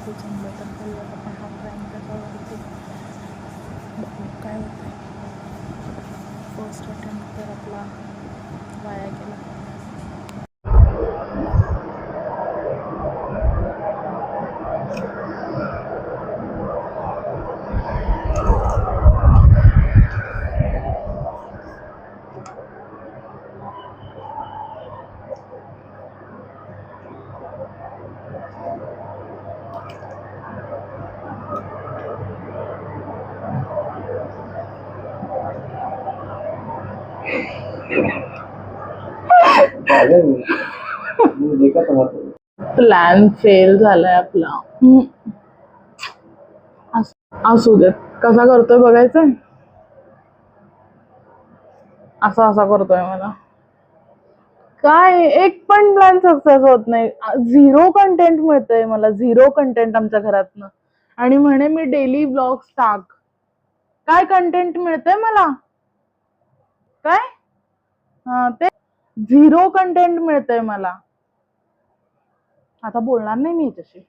ते जमलं तर करूयात आपण हा प्राईम त्याच्यावरती, बघू काय होतं. फर्स्ट अटेम्प्ट तर आपला वाया गेला. प्लॅन फेल झालाय आपला. असू देत. कसा करतोय बघायचंय. असा करतोय मला. काय एक पण प्लॅन सक्सेस होत नाही. 0 कंटेंट मिळतंय मला. 0 कंटेंट आमच्या घरातनं. आणि म्हणे मी डेली ब्लॉग्स टाक. काय कंटेंट मिळतंय मला. काय ते 0 कंटेंट मिळतंय मला. आता बोलणार नाही मी याच्याशी.